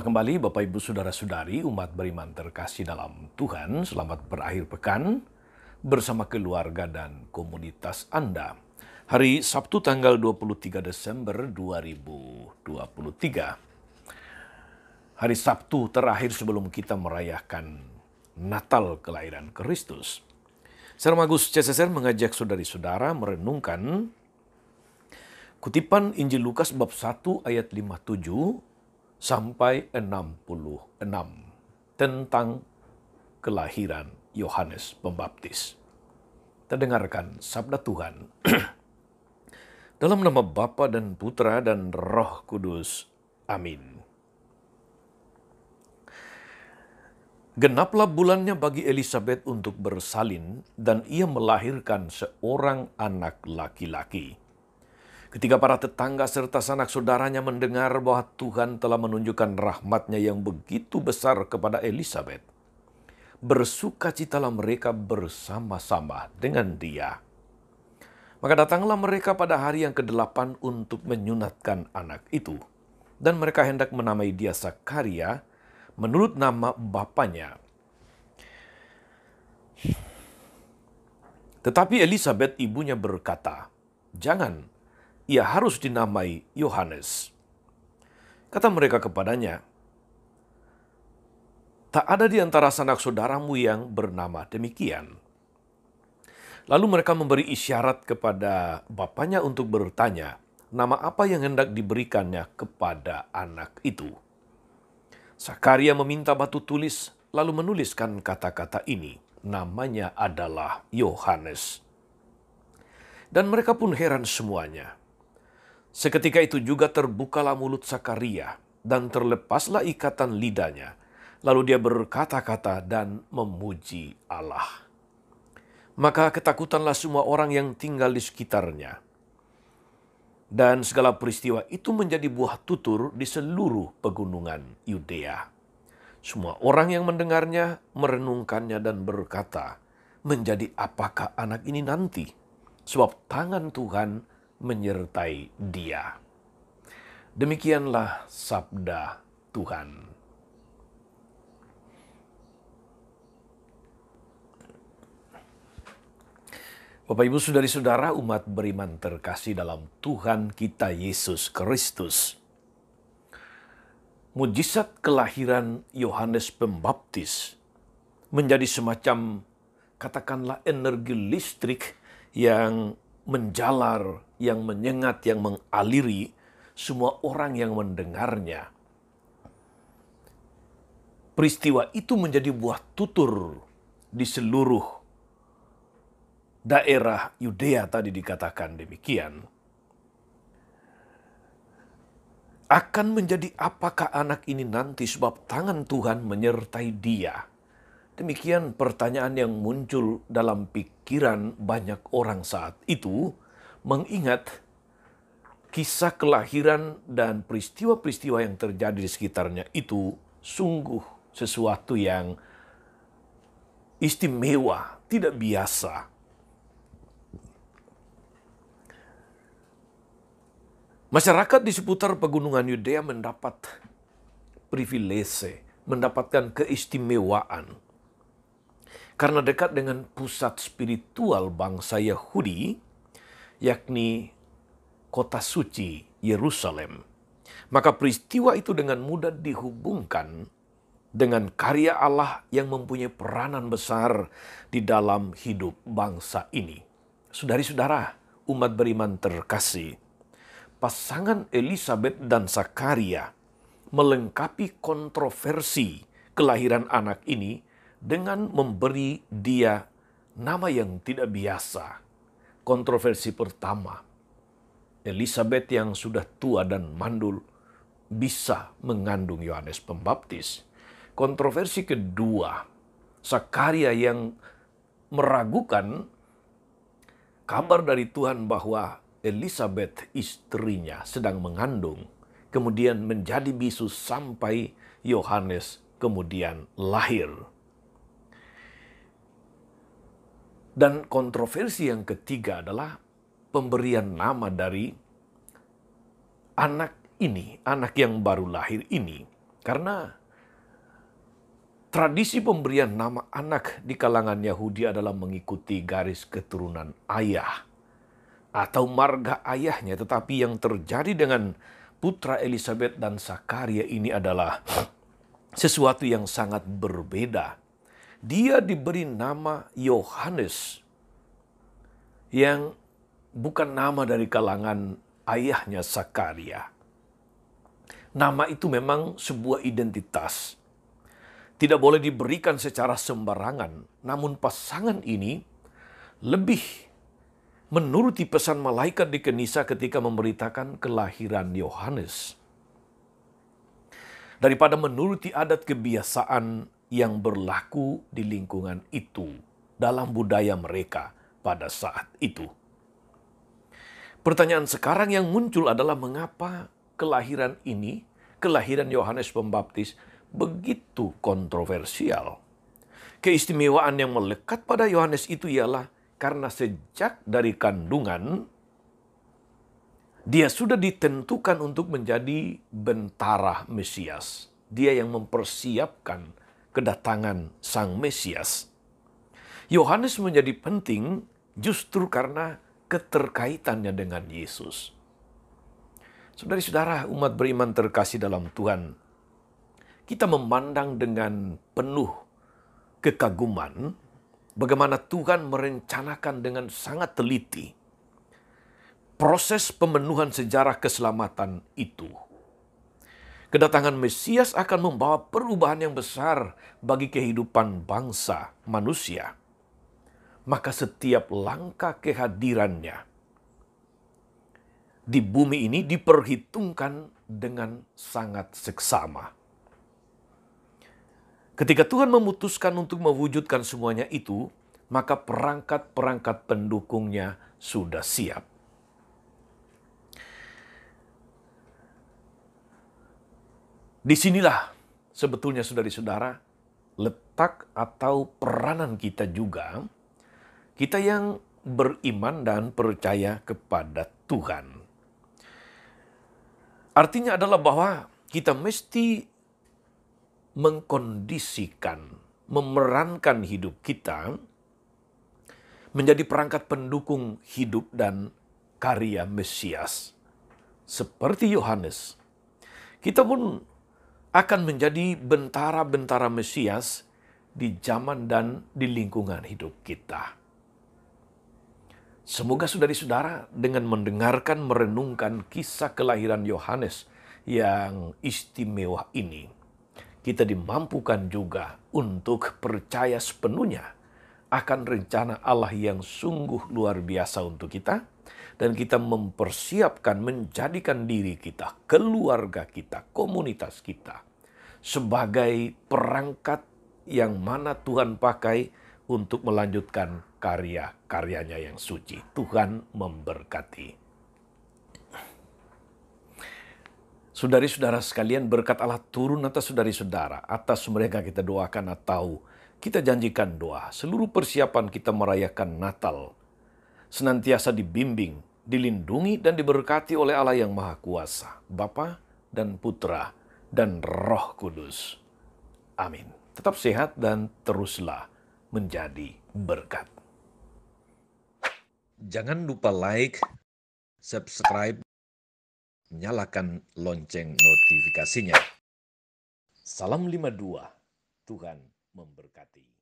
Berjumpa kembali Bapak Ibu Saudara-saudari umat beriman terkasih dalam Tuhan. Selamat berakhir pekan bersama keluarga dan komunitas Anda. Hari Sabtu tanggal 23 Desember 2023. Hari Sabtu terakhir sebelum kita merayakan Natal kelahiran Kristus. Sermagus CSSR mengajak saudari-saudara merenungkan kutipan Injil Lukas bab 1 ayat 57 sampai 66 tentang kelahiran Yohanes Pembaptis. Kita dengarkan sabda Tuhan. Dalam nama Bapa dan Putra dan Roh Kudus. Amin. Genaplah bulannya bagi Elisabet untuk bersalin dan ia melahirkan seorang anak laki-laki. Ketika para tetangga serta sanak saudaranya mendengar bahwa Tuhan telah menunjukkan rahmat-Nya yang begitu besar kepada Elisabet, bersukacitalah mereka bersama-sama dengan dia. Maka datanglah mereka pada hari yang ke-8 untuk menyunatkan anak itu. Dan mereka hendak menamai dia Sakaria menurut nama bapaknya. Tetapi Elisabet ibunya berkata, "Jangan, ia harus dinamai Yohanes." Kata mereka kepadanya, "Tak ada di antara sanak saudaramu yang bernama demikian." Lalu mereka memberi isyarat kepada bapaknya untuk bertanya, nama apa yang hendak diberikannya kepada anak itu. Sakaria meminta batu tulis, lalu menuliskan kata-kata ini. Namanya adalah Yohanes. Dan mereka pun heran semuanya. Seketika itu juga terbukalah mulut Sakaria dan terlepaslah ikatan lidahnya. Lalu dia berkata-kata dan memuji Allah. Maka ketakutanlah semua orang yang tinggal di sekitarnya. Dan segala peristiwa itu menjadi buah tutur di seluruh pegunungan Yudea. Semua orang yang mendengarnya merenungkannya dan berkata, "Menjadi apakah anak ini nanti? Sebab tangan Tuhan menyertai dia." Demikianlah sabda Tuhan. Bapak Ibu Saudari-saudara umat beriman terkasih dalam Tuhan kita Yesus Kristus. Mujizat kelahiran Yohanes Pembaptis menjadi semacam katakanlah energi listrik yang menjalar, yang menyengat, yang mengaliri semua orang yang mendengarnya. Peristiwa itu menjadi buah tutur di seluruh daerah Yudea, tadi dikatakan demikian. Akan menjadi apakah anak ini nanti sebab tangan Tuhan menyertai dia? Demikian pertanyaan yang muncul dalam pikiran banyak orang saat itu, mengingat kisah kelahiran dan peristiwa-peristiwa yang terjadi di sekitarnya itu sungguh sesuatu yang istimewa, tidak biasa. Masyarakat di seputar pegunungan Yudea mendapat privilege, mendapatkan keistimewaan. Karena dekat dengan pusat spiritual bangsa Yahudi, yakni kota suci Yerusalem. Maka peristiwa itu dengan mudah dihubungkan dengan karya Allah yang mempunyai peranan besar di dalam hidup bangsa ini. Saudari-saudara, umat beriman terkasih, pasangan Elisabet dan Sakaria melengkapi kontroversi kelahiran anak ini dengan memberi dia nama yang tidak biasa. Kontroversi pertama, Elisabet yang sudah tua dan mandul bisa mengandung Yohanes Pembaptis. Kontroversi kedua, Sakaria yang meragukan kabar dari Tuhan bahwa Elisabet istrinya sedang mengandung, kemudian menjadi bisu sampai Yohanes kemudian lahir. Dan kontroversi yang ketiga adalah pemberian nama dari anak ini, anak yang baru lahir ini. Karena tradisi pemberian nama anak di kalangan Yahudi adalah mengikuti garis keturunan ayah atau marga ayahnya. Tetapi yang terjadi dengan putra Elizabeth dan Zakaria ini adalah sesuatu yang sangat berbeda. Dia diberi nama Yohanes yang bukan nama dari kalangan ayahnya Zakaria. Nama itu memang sebuah identitas. Tidak boleh diberikan secara sembarangan. Namun pasangan ini lebih menuruti pesan malaikat di Kenisa ketika memberitakan kelahiran Yohanes, daripada menuruti adat kebiasaan yang berlaku di lingkungan itu dalam budaya mereka pada saat itu. Pertanyaan sekarang yang muncul adalah mengapa kelahiran ini, kelahiran Yohanes Pembaptis, begitu kontroversial. Keistimewaan yang melekat pada Yohanes itu ialah karena sejak dari kandungan, dia sudah ditentukan untuk menjadi bentara Mesias. Dia yang mempersiapkan kedatangan Sang Mesias. Yohanes menjadi penting justru karena keterkaitannya dengan Yesus. Saudara-saudara, umat beriman terkasih dalam Tuhan, kita memandang dengan penuh kekaguman bagaimana Tuhan merencanakan dengan sangat teliti proses pemenuhan sejarah keselamatan itu. Kedatangan Mesias akan membawa perubahan yang besar bagi kehidupan bangsa manusia. Maka setiap langkah kehadirannya di bumi ini diperhitungkan dengan sangat seksama. Ketika Tuhan memutuskan untuk mewujudkan semuanya itu, maka perangkat-perangkat pendukungnya sudah siap. Disinilah sebetulnya saudara-saudara letak atau peranan kita juga, kita yang beriman dan percaya kepada Tuhan. Artinya adalah bahwa kita mesti mengkondisikan, memerankan hidup kita menjadi perangkat pendukung hidup dan karya Mesias. Seperti Yohanes, kita pun akan menjadi bentara-bentara Mesias di zaman dan di lingkungan hidup kita. Semoga saudara-saudara dengan mendengarkan, merenungkan kisah kelahiran Yohanes yang istimewa ini, kita dimampukan juga untuk percaya sepenuhnya akan rencana Allah yang sungguh luar biasa untuk kita, dan kita mempersiapkan menjadikan diri kita, keluarga kita, komunitas kita sebagai perangkat yang mana Tuhan pakai untuk melanjutkan karya-karyanya yang suci. Tuhan memberkati. Saudari-saudara sekalian, berkat Allah turun atas saudari-saudara, atas mereka kita doakan atau kita janjikan doa. Seluruh persiapan kita merayakan Natal senantiasa dibimbing, dilindungi dan diberkati oleh Allah yang Maha Kuasa, Bapa dan Putra dan Roh Kudus. Amin. Tetap sehat dan teruslah menjadi berkat. Jangan lupa like, subscribe, nyalakan lonceng notifikasinya. Salam 52, Tuhan memberkati.